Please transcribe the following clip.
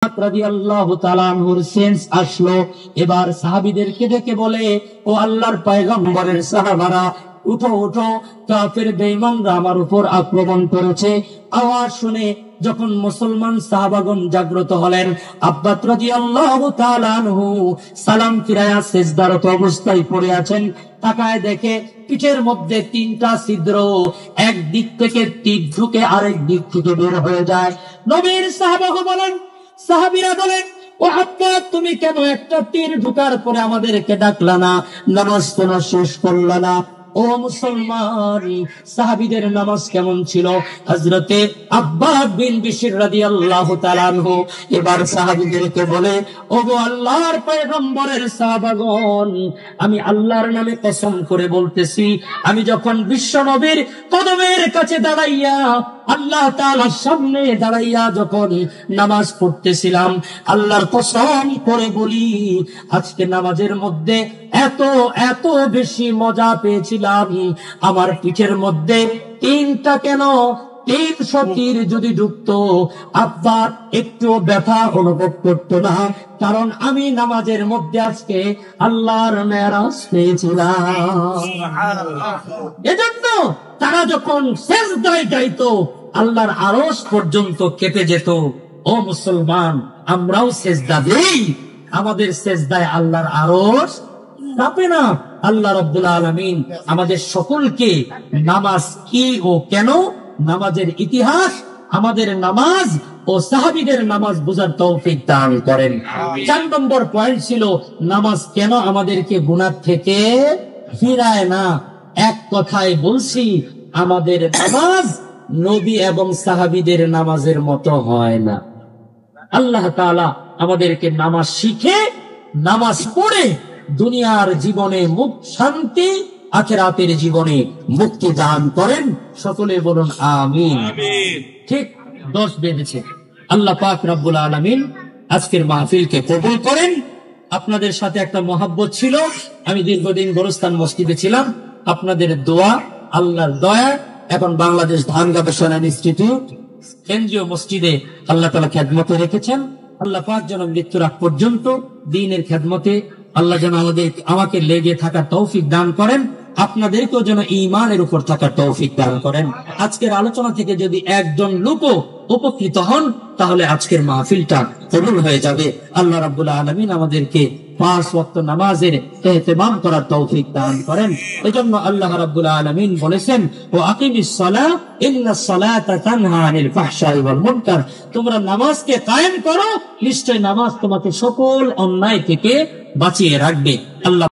রাদিয়াল্লাহু তাআলা আনহুর সেন্স আসলো। এবার সাহাবীদেরকে ডেকে বলে, ও আল্লাহর পয়গম্বরের সাহাবারা, উঠো উঠো, কাফের বেঈমানরা আমার উপর আক্রমণ করেছে। আওয়াজ শুনে যখন মুসলমান সাহাবাগণ জাগ্রত হলেন, আব্বাস রাদিয়াল্লাহু তাআলা আনহু সালাম ফিরায়া সিজদারত অবস্থায় পড়ে আছেন। তাকায় দেখে পিঠের মধ্যে 3টা ছিদ্র, এক দিক থেকে তীর ঢুকে আরেক দিক থেকে বের হয়ে যায়। নবীর সাহাবাগণ বলেন, সাহাবীরা বলেন, ও আব্বাস, তুমি কেন একটা তীর ঢুকার পরে আমাদেরকে ডাকলা না, নামাজ কেন শেষ করলা না? ও মুসলমান, সাহাবীদের নামাজ কেমন ছিল? হযরতে আব্বাস বিন বিশর রাদিয়াল্লাহু তাআলা আনহু এবার সাহাবীদেরকে বলে, ও গো আল্লাহর পয়গম্বরের সাহাবাগণ, আমি আল্লাহর নামে কসম করে বলতেছি, আমি যখন বিশ্ব নবীর কদমের কাছে দাঁড়াইয়া, আল্লাহ তাআলার সামনে দাঁড়াইয়া যখন নামাজ পড়তেছিলাম, আল্লাহর কসম করে বলি, আজকে নামাজের মধ্যে এত এত বেশি মজা পেয়েছিলাম, আমার পিঠের মধ্যে 3টা কেন 300 তীর যদি ঢুকতো, আব্বা একটু ব্যথা অনুভব করতো না, কারণ আমি নামাজের মধ্যে আজকে আল্লাহর মেরাজ পেয়েছিলাম। এজন্য তারা যখন সিজদায় যাইতো, আল্লাহর আরশ পর্যন্ত কেঁপে যেত। ও মুসলমান, আমরাও সিজদা দেই, আমাদের সিজদায় আল্লাহর আরশ কাঁপে না? আল্লাহ রাব্বুল আলামিন আমাদের সকলকে নামাজ কি ও কেন, নামাজের ইতিহাস, আমাদের নামাজ ও সাহাবীদের নামাজ বুঝার তৌফিক দান করেন। 4 নম্বর পয়েন্ট ছিল, নামাজ কেন আমাদেরকে গুনাহ থেকে ফিরায় না। এক কথায় বলছি, আমাদের নামাজ নবী এবং সাহাবীদের নামাজের মতো হয় না। আল্লাহ তাআলা আমাদেরকে নামাজ শিখে, নামাজ পড়ে দুনিয়ার জীবনে শান্তি, আখিরাতের জীবনে মুক্তি দান করেন। সকলে বলুন আমিন। ঠিক 10 বেজেছে। আল্লাহ পাক রব্বুল আলামিন আজকের মাহফিলকে কবুল করেন। আপনাদের সাথে একটা মহব্বত ছিল। আমি দীর্ঘদিন গোরস্তান মসজিদে ছিলাম, আপনাদের দোয়া, আল্লাহর দয়া, এখন বাংলাদেশ ধান গবেষণা ইনস্টিটিউট কেন্দ্রীয় মসজিদে আল্লাহ তাআলা খেদমতে রেখেছেন। আল্লাহ পাক যেন মৃত্যুর আগ পর্যন্ত দ্বীনের খেদমতে আল্লাহ যেন আমাকে লেগে থাকার তৌফিক দান করেন, আপনাদেরকেও যেন ঈমানের উপর থাকার তৌফিক দান করেন। আজকের আলোচনা থেকে যদি একজন লোকও উপকৃত হন, তাহলে আজকের মাহফিলটা কবুল হয়ে যাবে। আল্লাহ রাব্বুল আলামিন আমাদেরকে 5 ওয়াক্ত নামাজের ইহতিমাম করার তৌফিক দান করেন। এজন্য আল্লাহ রাব্বুল আলামিন বলেছেন, ওয়া আকিমিস সালাহ ইন্নাস সালাতা তানহা আনিল ফাহশাই ওয়াল মুনকার, তোমরা নামাজকে কায়েম করো, নিশ্চয় নামাজ তোমাকে সকল অন্যায় থেকে বাঁচিয়ে রাখবে। আল্লাহ